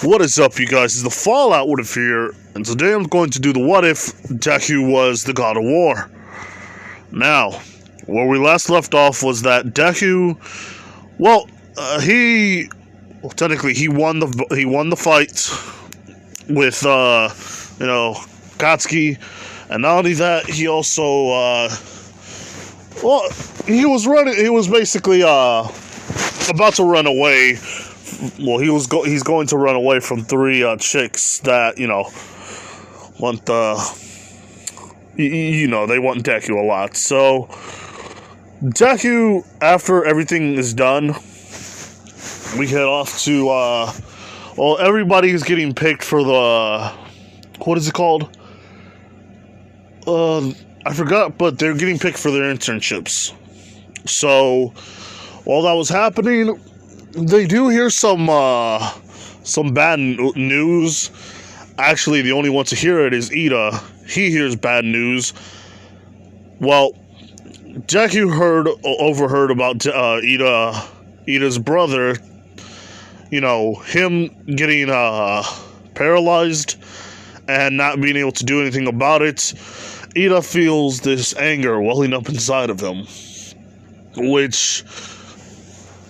What is up, you guys? It's the Fallout What If here, and today I'm going to do the What If Deku was the God of War. Now, where we last left off was that Deku, technically he won the fight with Katsuki, and not only that, he also he was basically about to run away. Well, he's going to run away from three chicks that, want they want Deku a lot. So, Deku, after everything is done, we head off to, everybody's getting picked for the, what is it called? I forgot, but they're getting picked for their internships. So, while that was happening, they do hear some bad news. Actually, the only one to hear it is Ida. He hears bad news. Well, Deku overheard about Ida's brother. Him getting paralyzed and not being able to do anything about it. Ida feels this anger welling up inside of him, which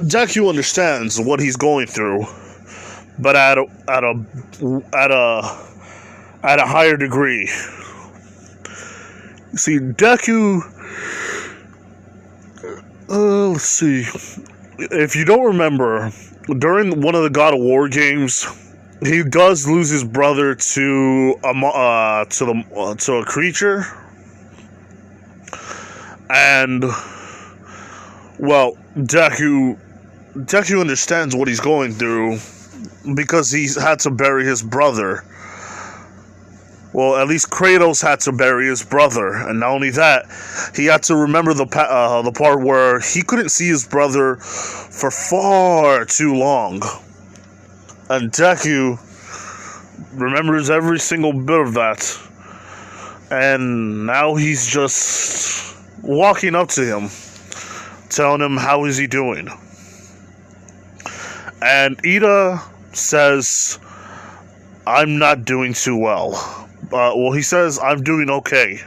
Deku understands what he's going through, but at a higher degree. See, Deku. Let's see. If you don't remember, during one of the God of War games, he does lose his brother to a creature, and Deku understands what he's going through because he's had to bury his brother. Well, at least Kratos had to bury his brother, and not only that, he had to remember the part where he couldn't see his brother for far too long. And Deku remembers every single bit of that, and now he's just walking up to him, telling him how is he doing. And Ida says, "I'm not doing too well." He says, "I'm doing okay."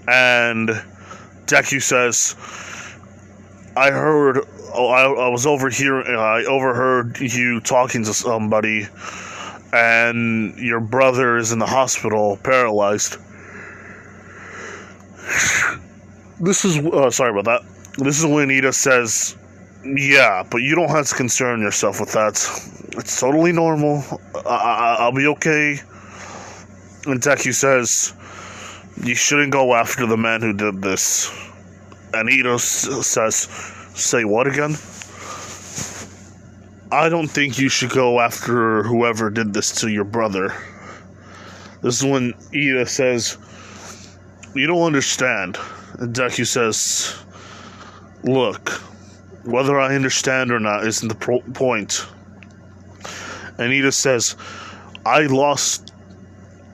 And Deku says, I overheard you talking to somebody, and your brother is in the hospital, paralyzed. This is, sorry about that. This is when Ida says, "Yeah, but you don't have to concern yourself with that. It's totally normal. I'll be okay." And Deku says, "You shouldn't go after the man who did this." And Ida says, "Say what again?" "I don't think you should go after whoever did this to your brother." This is when Ida says, "You don't understand." And Deku says, "Look, whether I understand or not isn't the point." And Ida says,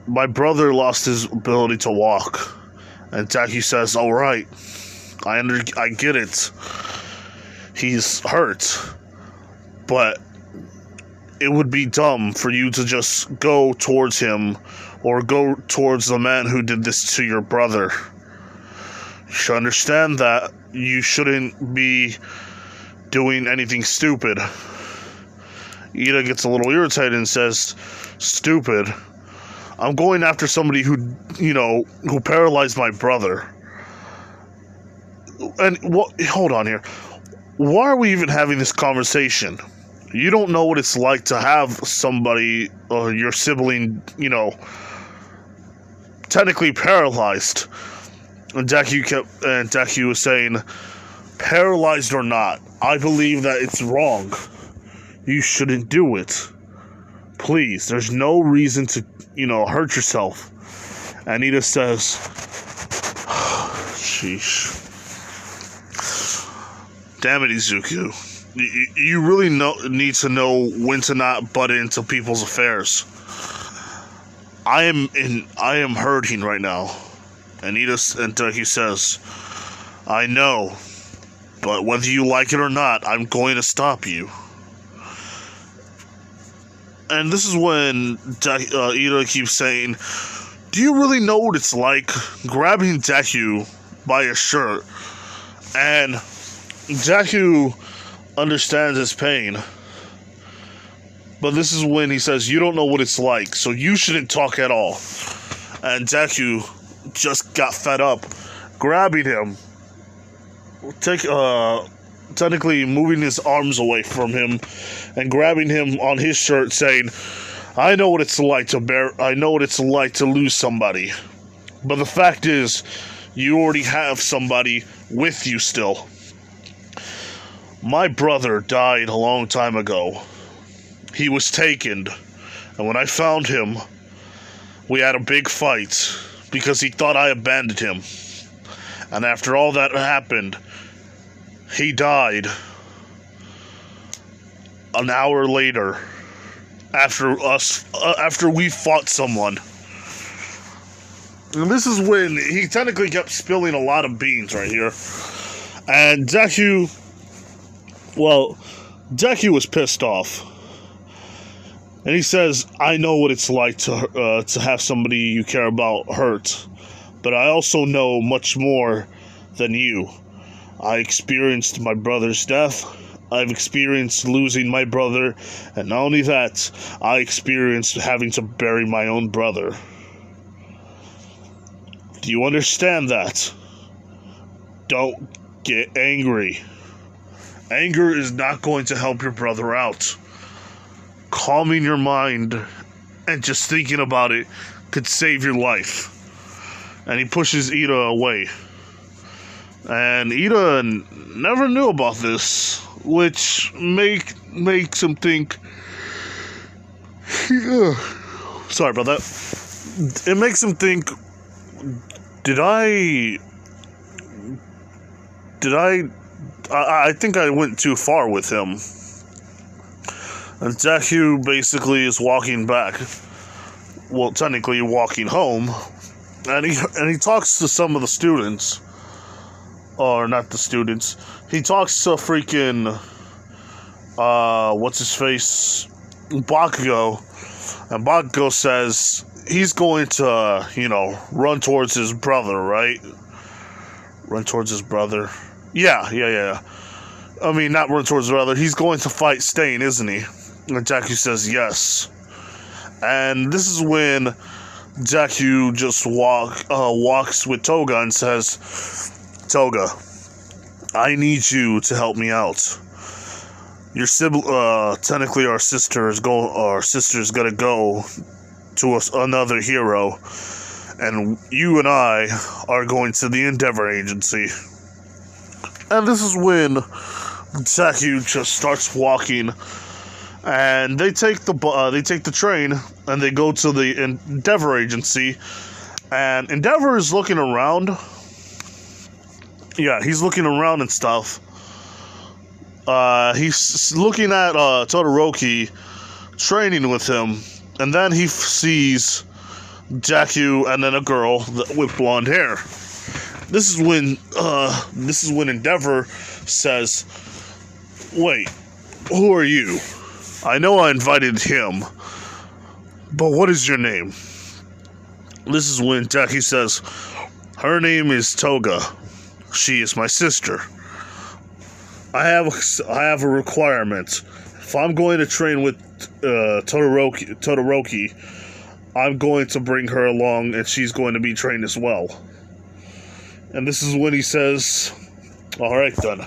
my brother lost his ability to walk." And Deku says, "All right, I get it. He's hurt, but it would be dumb for you to just go towards him or go towards the man who did this to your brother. You should understand that you shouldn't be doing anything stupid." Ida gets a little irritated and says, "Stupid? I'm going after somebody who paralyzed my brother." And hold on here. Why are we even having this conversation? You don't know what it's like to have somebody, or your sibling, technically paralyzed. And Deku was saying, "Paralyzed or not, I believe that it's wrong. You shouldn't do it. Please, there's no reason to, hurt yourself." And Ida says, "Sheesh. Damn it, Izuku. You really need to know when to not butt into people's affairs. I am hurting right now." And Deku says, "I know, but whether you like it or not, I'm going to stop you." And this is when Ida keeps saying, do you really know what it's like grabbing Deku by his shirt? And Deku understands his pain. But this is when he says, you don't know what it's like, so you shouldn't talk at all. And Deku just got fed up, grabbing him, technically moving his arms away from him, and grabbing him on his shirt, saying, I know what it's like to lose somebody. But the fact is, you already have somebody with you still. My brother died a long time ago. He was taken, and when I found him, we had a big fight because he thought I abandoned him. And after all that happened, he died an hour later after we fought someone. And this is when he technically kept spilling a lot of beans right here. And Deku was pissed off. And he says, I know what it's like to have somebody you care about hurt. But I also know much more than you. I experienced my brother's death. I've experienced losing my brother. And not only that, I experienced having to bury my own brother. Do you understand that? Don't get angry. Anger is not going to help your brother out. Calming your mind and just thinking about it could save your life. And he pushes Ida away. And Ida never knew about this, which makes him think. Sorry about that. It makes him think. I think I went too far with him. And Deku basically is walking back. Well, technically walking home. And he talks to some of the students. Or not the students. He talks to freaking what's his face? Bakugo. And Bakugo says he's going to, run towards his brother, right? Run towards his brother. Yeah. I mean, not run towards his brother. He's going to fight Stain, isn't he? And Deku says yes. And this is when Deku just walks with Toga and says, Toga, I need you to help me out. Your sibling, technically our sister's gonna go to another hero, and you and I are going to the Endeavor Agency. And this is when Deku just starts walking, and they take the train, and they go to the Endeavor Agency, and Endeavor is looking around. Yeah, he's looking around and stuff. He's looking at Todoroki training with him, and then he sees Deku and then a girl with blonde hair. This is when Endeavor says, "Wait, who are you? I know I invited him, but what is your name?" This is when Deku says, "Her name is Toga. She is my sister. I have a requirement. If I'm going to train with Todoroki, I'm going to bring her along, and she's going to be trained as well." And this is when he says, "All right then,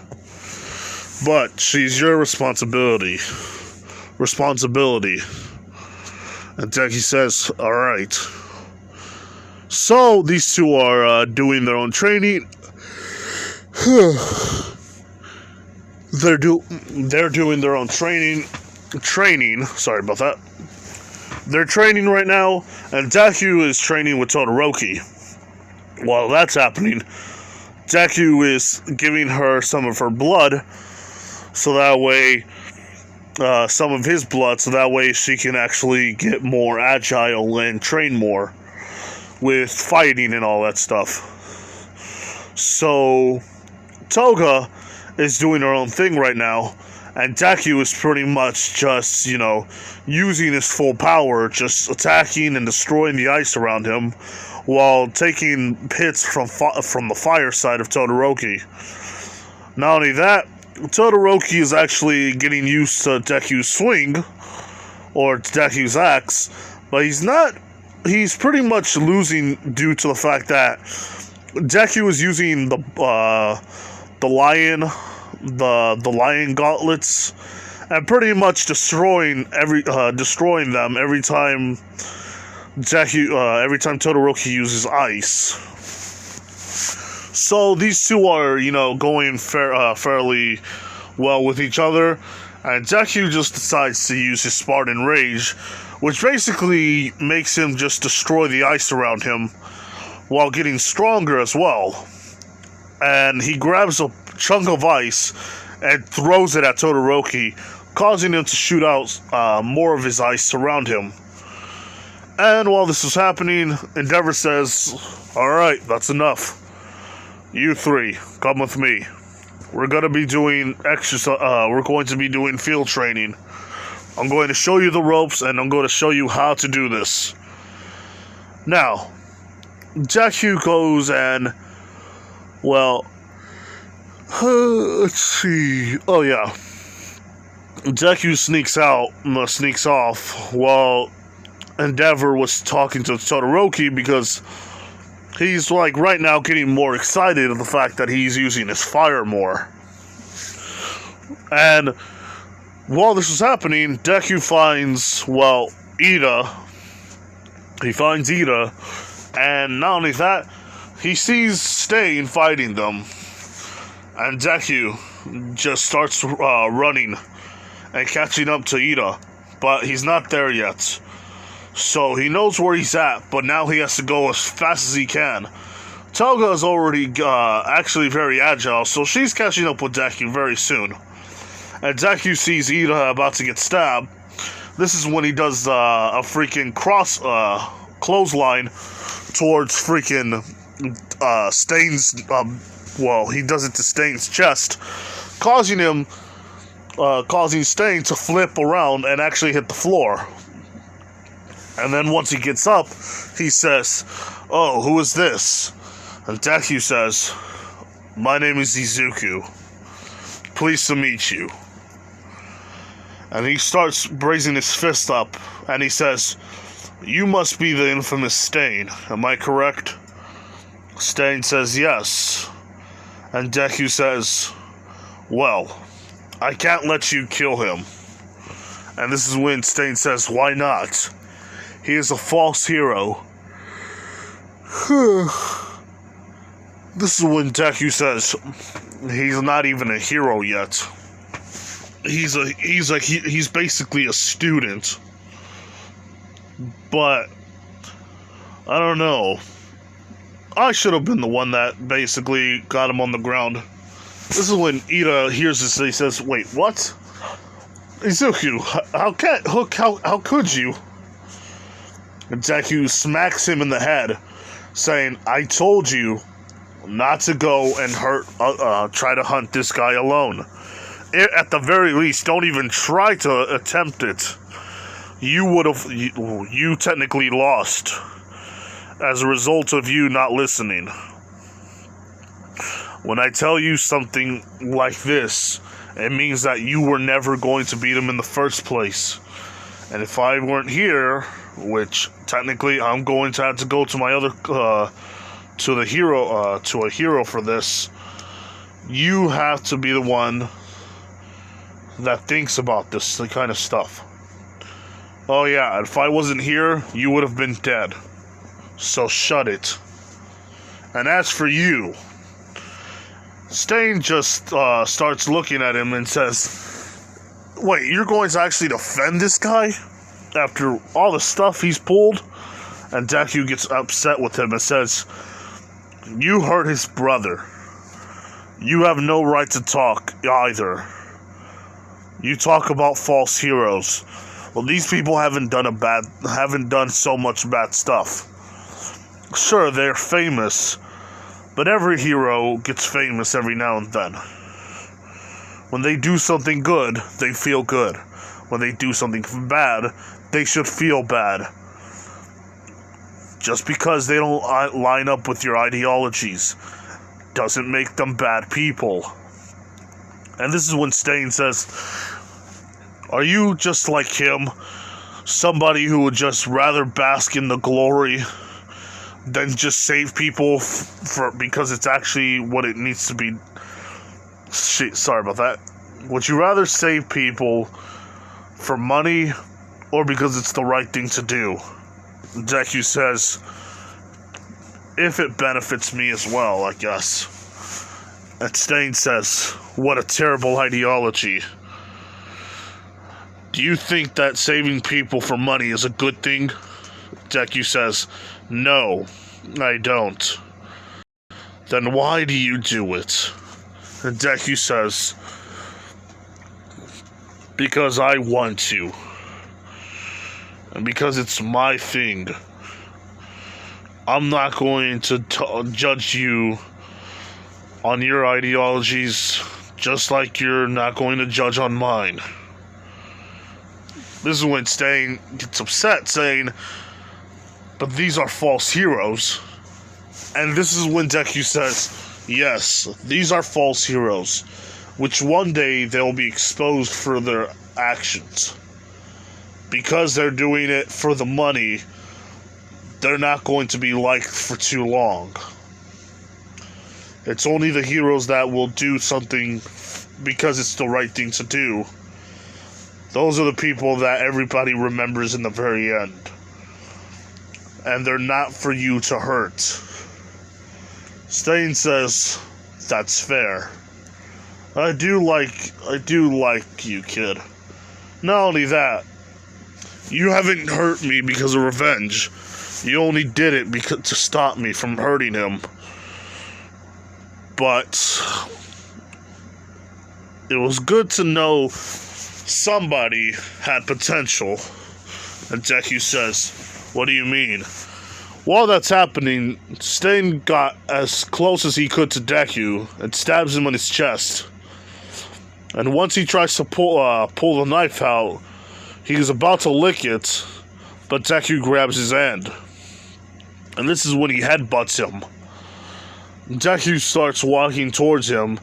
but she's your responsibility." And Deku says, "All right." So these two are doing their own training. They're doing their own training. Sorry about that. They're training right now, and Deku is training with Todoroki. While that's happening, Deku is giving her some of her blood, so that way, some of his blood, so that way she can actually get more agile and train more with fighting and all that stuff. So Toga is doing her own thing right now, And Deku is pretty much just, using his full power, just attacking and destroying the ice around him, while taking hits from the fire side of Todoroki. Not only that, Todoroki is actually getting used to Deku's swing, or Deku's axe, but he's pretty much losing due to the fact that Deku is using the lion gauntlets, and pretty much destroying them every time Todoroki uses ice. So these two are, going fairly well with each other, and Deku just decides to use his Spartan Rage, which basically makes him just destroy the ice around him while getting stronger as well. And he grabs a chunk of ice and throws it at Todoroki, causing him to shoot out more of his ice around him. And while this is happening, Endeavor says, "Alright, that's enough. You three, come with me. We're going to be doing we're going to be doing field training. I'm going to show you the ropes, and I'm going to show you how to do this." Now, Deku goes and, let's see. Oh yeah, Deku sneaks off while Endeavor was talking to Todoroki, because he's right now getting more excited at the fact that he's using his fire more. And while this is happening, Deku finds Ida. He finds Ida, and not only that, he sees Stain fighting them. And Deku just starts running and catching up to Ida, but he's not there yet. So he knows where he's at, but now he has to go as fast as he can. Toga is already actually very agile, so she's catching up with Deku very soon. And Deku sees Ida about to get stabbed. This is when he does a freaking clothesline towards freaking Stain's, he does it to Stain's chest, causing Stain to flip around and actually hit the floor. And then once he gets up, he says, "Oh, who is this?" And Deku says, "My name is Izuku. Pleased to meet you." And he starts raising his fist up, and he says, "You must be the infamous Stain, am I correct?" Stain says yes. And Deku says, "Well, I can't let you kill him." And this is when Stain says, "Why not? He is a false hero." This is when Deku says, "He's not even a hero yet. He's basically a student. But I don't know. I should have been the one that basically got him on the ground." This is when Ida hears this and he says, "Wait, what? Izuku, how could you?" And Deku smacks him in the head, saying, "I told you not to go and try to hunt this guy alone. At the very least, don't even try to attempt it. You technically lost as a result of you not listening. When I tell you something like this, it means that you were never going to beat him in the first place. And if I weren't here, which technically I'm going to have to go to my other to a hero for this, you have to be the one that thinks about this kind of stuff. Oh yeah, if I wasn't here, you would have been dead. So shut it. And as for you," Stain just starts looking at him and says, "Wait, you're going to actually defend this guy after all the stuff he's pulled?" And Deku gets upset with him and says, "You hurt his brother. You have no right to talk either. You talk about false heroes. Well, these people haven't done so much bad stuff. Sure, they're famous, but every hero gets famous every now and then. When they do something good, they feel good. When they do something bad, they should feel bad. Just because they don't line up with your ideologies doesn't make them bad people. And this is when Stain says, are you just like him? Somebody who would just rather bask in the glory than just save people because it's actually what it needs to be. Sorry about that. Would you rather save people for money or because it's the right thing to do? Deku says, if it benefits me as well, I guess. And Stain says, what a terrible ideology. Do you think that saving people for money is a good thing? Deku says, no, I don't. Then why do you do it? And Deku says, because I want to. And because it's my thing. I'm not going to judge you on your ideologies, just like you're not going to judge on mine. This is when Stain gets upset, saying, but these are false heroes. And this is when Deku says, yes, these are false heroes, which one day they'll be exposed for their actions. Because they're doing it for the money, they're not going to be liked for too long. It's only the heroes that will do something because it's the right thing to do. Those are the people that everybody remembers in the very end. And they're not for you to hurt. Stain says, that's fair. I do like you, kid. Not only that, you haven't hurt me because of revenge. You only did it to stop me from hurting him. But it was good to know somebody had potential. And Deku says, what do you mean? While that's happening, Stain got as close as he could to Deku and stabs him on his chest. And once he tries to pull the knife out, he's about to lick it, but Deku grabs his hand. And this is when he headbutts him. Deku starts walking towards him.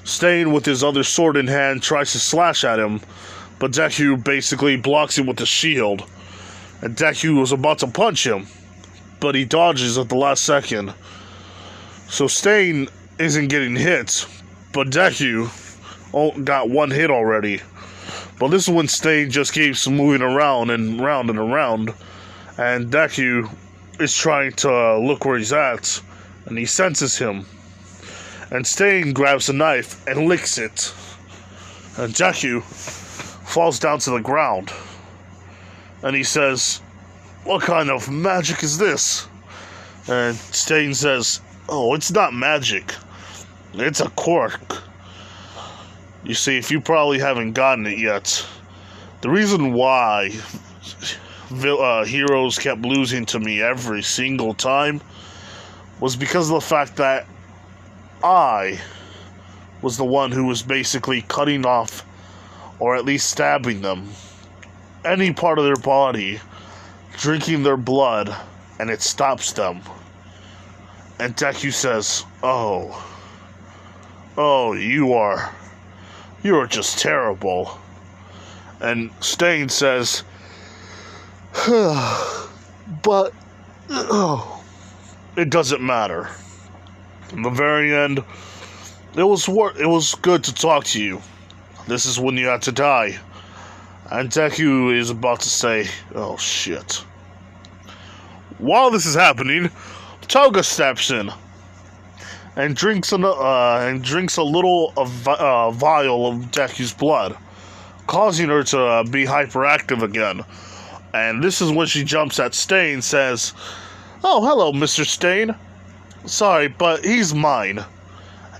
Stain, with his other sword in hand, tries to slash at him, but Deku basically blocks him with the shield. And Deku was about to punch him, but he dodges at the last second. So Stain isn't getting hit, but Deku got one hit already. But this is when Stain just keeps moving around and round and around, and Deku is trying to look where he's at, and he senses him. And Stain grabs a knife and licks it. And Deku falls down to the ground. And he says, what kind of magic is this? And Stain says, oh, it's not magic. It's a quirk. You see, if you probably haven't gotten it yet, the reason why heroes kept losing to me every single time was because of the fact that I was the one who was basically cutting off, or at least stabbing them, any part of their body, drinking their blood, and it stops them. And Deku says, oh, you are just terrible. And Stain says, but it doesn't matter. In the very end, it was good to talk to you. This is when you had to die. And Deku is about to say, oh shit. While this is happening, Toga steps in and drinks a little vial of Deku's blood, causing her to be hyperactive again. And this is when she jumps at Stain, says, oh, hello, Mr. Stain. Sorry, but he's mine.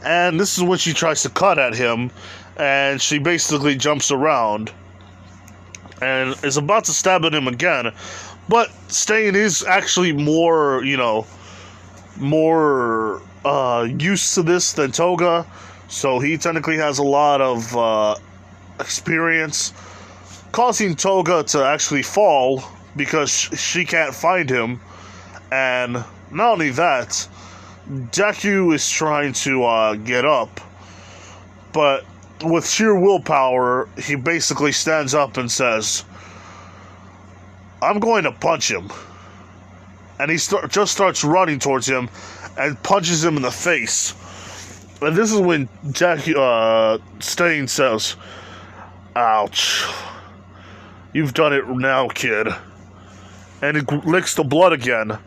And this is when she tries to cut at him, and she basically jumps around and is about to stab at him again. But Stain is actually more used to this than Toga. So he technically has a lot of experience, causing Toga to actually fall because she can't find him. And not only that, Deku is trying to get up, but with sheer willpower, he basically stands up and says, I'm going to punch him. And he just starts running towards him and punches him in the face. And this is when Stain says, ouch. You've done it now, kid. And he licks the blood again,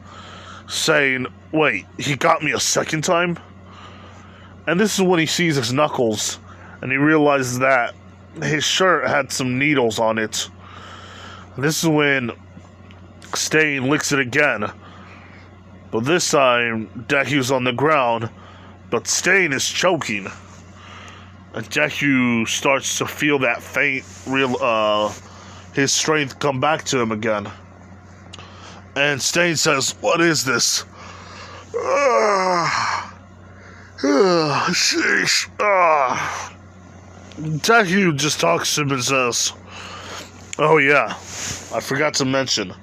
saying, wait, he got me a second time? And this is when he sees his knuckles, and he realizes that his shirt had some needles on it. And this is when Stain licks it again. But this time, Deku's on the ground, but Stain is choking. And Deku starts to feel that faint, his strength come back to him again. And Stain says, what is this? Sheesh. Deku just talks to him and says, oh yeah, I forgot to mention,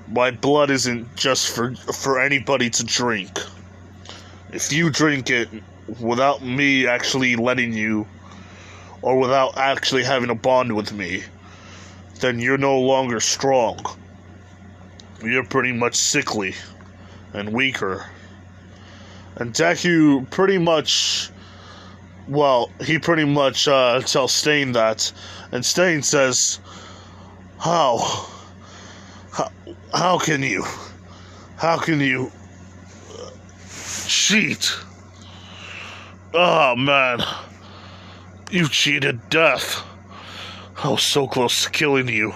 my blood isn't just for anybody to drink. If you drink it without me actually letting you, or without actually having a bond with me, then you're no longer strong. You're pretty much sickly and weaker. And Deku pretty much tells Stain that, and Stain says, How can you cheat? Oh man, you cheated death. I was so close to killing you.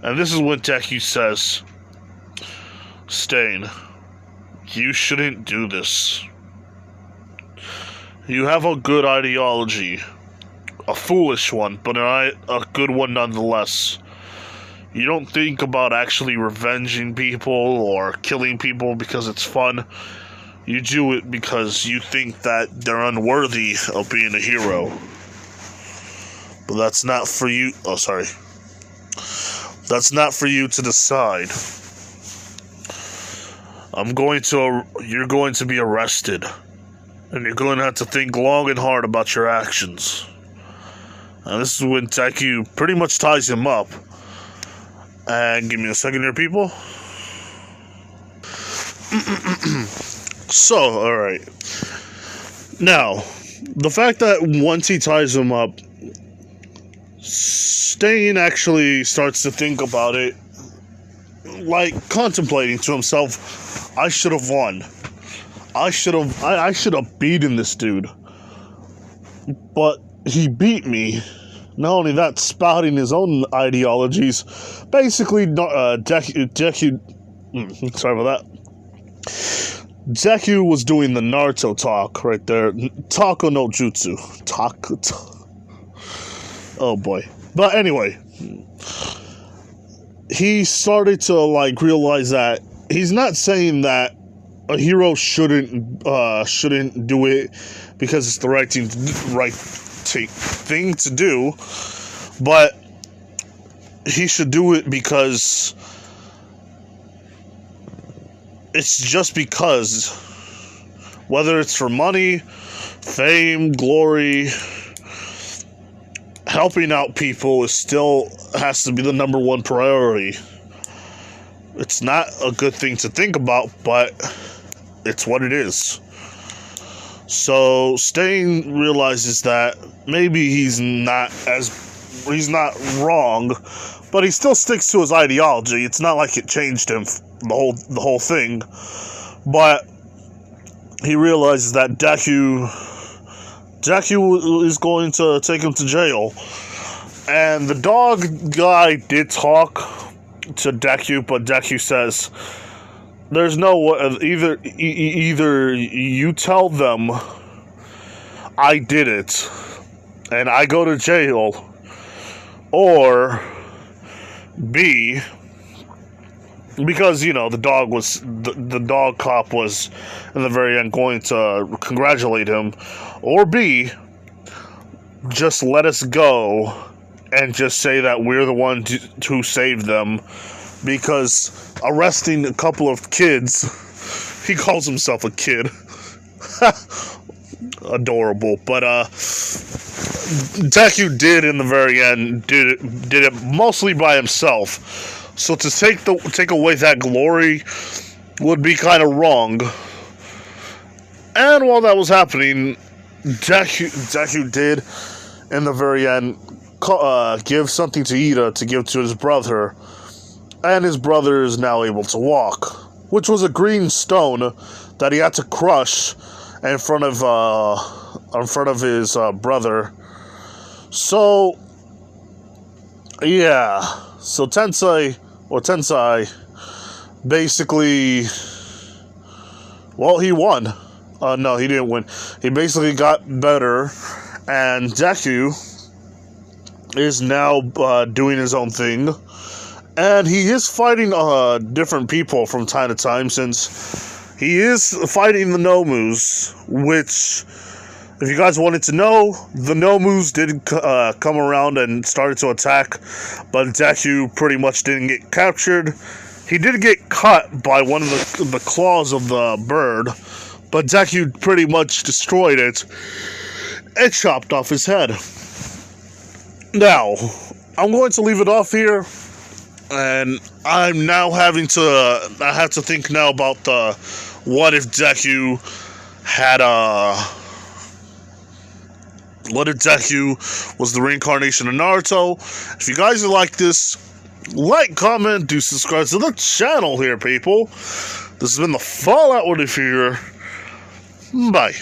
And this is when Deku says, Stain, you shouldn't do this. You have a good ideology. A foolish one, but a good one nonetheless. You don't think about actually revenging people or killing people because it's fun. You do it because you think that they're unworthy of being a hero. But that's not for you. Oh, sorry. That's not for you to decide. You're going to be arrested. And you're going to have to think long and hard about your actions. And this is when Deku pretty much ties him up. And give me a second here, people. So, alright. Now, the fact that once he ties him up, Stain actually starts to think about it, like contemplating to himself, I should have won. I should have beaten this dude. But he beat me. Not only that, spouting his own ideologies. Basically, Deku sorry about that. Deku was doing the Naruto talk right there. Taco no jutsu. Oh boy. But anyway, he started to realize that he's not saying that a hero shouldn't do it because it's the right thing to do, but he should do it because it's just because, whether it's for money, fame, glory, helping out people still has to be the number one priority. It's not a good thing to think about, but it's what it is. So Stain realizes that maybe he's not wrong, but he still sticks to his ideology. It's not like it changed him the whole thing. But he realizes that Deku is going to take him to jail. And the dog guy did talk to Deku, but Deku says, there's no either you tell them I did it and I go to jail, or B, because the dog cop was in the very end going to congratulate him, or B, just let us go and just say that we're the one who saved them, because arresting a couple of kids, he calls himself a kid, adorable, but Deku did in the very end did it mostly by himself. So to take away that glory would be kind of wrong. And while that was happening, Deku did in the very end give something to Ida to give to his brother, and his brother is now able to walk, which was a green stone that he had to crush in front of his brother. So yeah, so Tensai basically, well, he won. No, he didn't win. He basically got better, and Deku is now doing his own thing, and he is fighting different people from time to time, since he is fighting the Nomus, which, if you guys wanted to know, the Nomus did come around and started to attack, but Deku pretty much didn't get captured. He did get cut by one of the claws of the bird, but Deku pretty much destroyed it and chopped off his head. Now, I'm going to leave it off here, and I have to think now about what if Deku was the reincarnation of Naruto. If you guys like this, like, comment, do subscribe to the channel here, people. This has been the Fallout Woody Figure. Bye.